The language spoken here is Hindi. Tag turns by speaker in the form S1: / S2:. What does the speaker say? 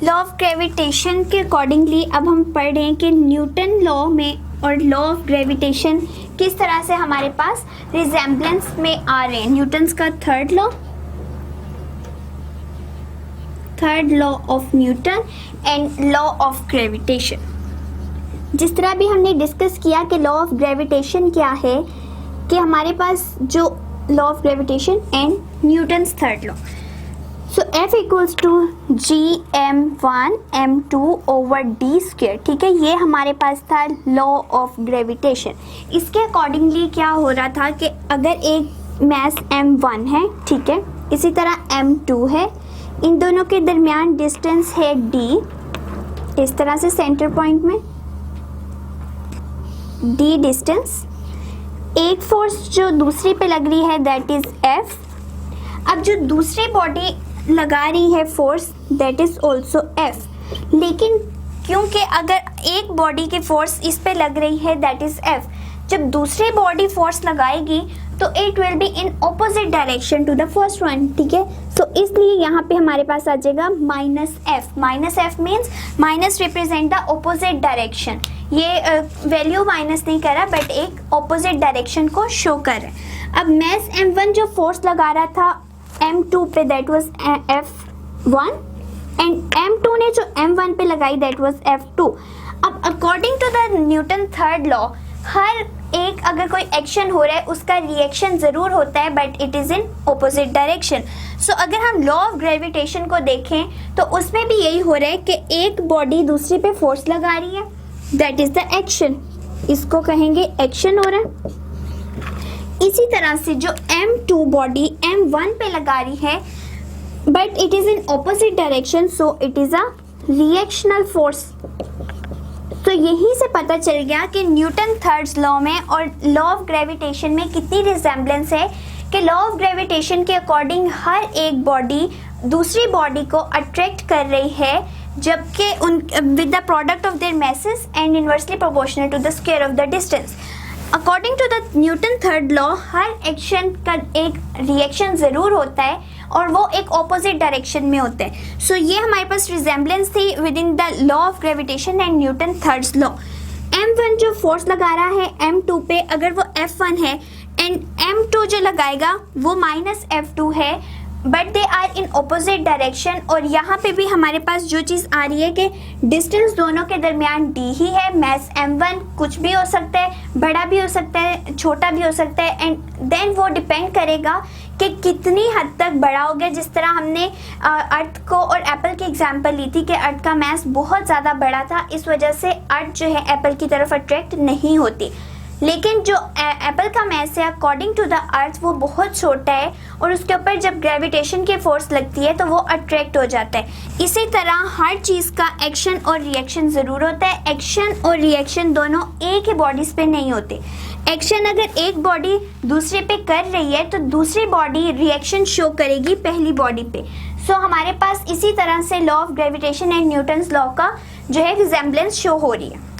S1: लॉ ऑफ ग्रेविटेशन के अकॉर्डिंगली अब हम पढ़ रहे हैं कि न्यूटन लॉ में और लॉ ऑफ ग्रेविटेशन किस तरह से हमारे पास रिजेम्बलेंस में आ रहे हैं। न्यूटन्स का third law of Newton and law of gravitation. जिस तरह भी हमने डिस्कस किया कि लॉ ऑफ ग्रेविटेशन क्या है, कि हमारे पास जो law of gravitation and Newton's third law, so F equals to gm1 m2 over d square. ठीक है, ये हमारे पास था लॉ ऑफ ग्रेविटेशन। इसके अकॉर्डिंगली क्या हो रहा था कि अगर एक मास m1 है, ठीक है, इसी तरह m2 है, इन दोनों के दरमियान डिस्टेंस है d, इस तरह से सेंटर पॉइंट में d डिस्टेंस, एक फोर्स जो दूसरी पे लग रही है दैट इज F। अब जो दूसरी बॉडी लगा रही है force that is also F, लेकिन क्योंकि अगर एक बॉडी की फोर्स इस पे लग रही है दैट इज F, जब दूसरी बॉडी फोर्स लगाएगी तो it will be in opposite direction to the first one. ठीक है, सो इसलिए यहाँ पे हमारे पास आ जाएगा -F। -F means minus represent the opposite direction. ये वैल्यू माइनस नहीं कर रहा बट एक ऑपोजिट डायरेक्शन को शो कर रहा है। अब मास m1 जो फोर्स लगा रहा था m2 पे that was F1 and m2 ने जो m1 पे लगाई दैट वाज F2। अब according to the Newton third law, हर एक अगर कोई एक्शन हो रहा है उसका रिएक्शन ज़रूर होता है but it is in opposite direction. So अगर हम लॉ ऑफ ग्रेविटेशन को देखें तो उसमें भी यही हो रहा है कि एक बॉडी दूसरी पे फोर्स लगा रही है दैट इज़ द एक्शन, इसको कहेंगे एक्शन हो रहा है। इसी तरह से जो m2 बॉडी m1 पे लगा रही है but it is in opposite direction, so it is a reactional force. तो यहीं से पता चल गया कि न्यूटन थर्ड लॉ में और लॉ ऑफ ग्रेविटेशन में कितनी रिजेम्बलेंस है, कि लॉ ऑफ ग्रेविटेशन के अकॉर्डिंग हर एक बॉडी दूसरी बॉडी को अट्रैक्ट कर रही है, जबकि उन with the product of their masses and inversely proportional to the square of the distance. According to the Newton third law, हर एक्शन का एक रिएक्शन ज़रूर होता है और वो एक ऑपोजिट डायरेक्शन में होता है। सो ये हमारे पास रिजेम्बलेंस थी with in the law of gravitation and Newton third law. m1 जो फोर्स लगा रहा है m2 पे, अगर वो F1 है एंड m2 जो लगाएगा वो -F2 है but they are in opposite direction. और यहाँ पे भी हमारे पास जो चीज़ आ रही है कि डिस्टेंस दोनों के दरमियान d ही है। मास m1 कुछ भी हो सकता है, बड़ा भी हो सकता है, छोटा भी हो सकता है, एंड देन वो डिपेंड करेगा कि कितनी हद तक बड़ा हो गया। जिस तरह हमने अर्थ को और एप्पल की एग्जांपल ली थी कि अर्थ का मास बहुत ज़्यादा बड़ा था, इस वजह से अर्थ जो है एप्पल की तरफ अट्रैक्ट नहीं होती, लेकिन जो एप्पल का मास है अकॉर्डिंग टू द अर्थ वो बहुत छोटा है और उसके ऊपर जब ग्रेविटेशन की फोर्स लगती है तो वो अट्रैक्ट हो जाता है। इसी तरह हर चीज़ का एक्शन और रिएक्शन ज़रूर होता है। एक्शन और रिएक्शन दोनों एक ही बॉडीज़ पे नहीं होते। एक्शन अगर एक बॉडी दूसरे पे कर रही है तो दूसरी बॉडी रिएक्शन शो करेगी पहली बॉडी पे। सो हमारे पास इसी तरह से law of gravitation and Newton's law का जो है रिजेम्बलेंस शो हो रही है।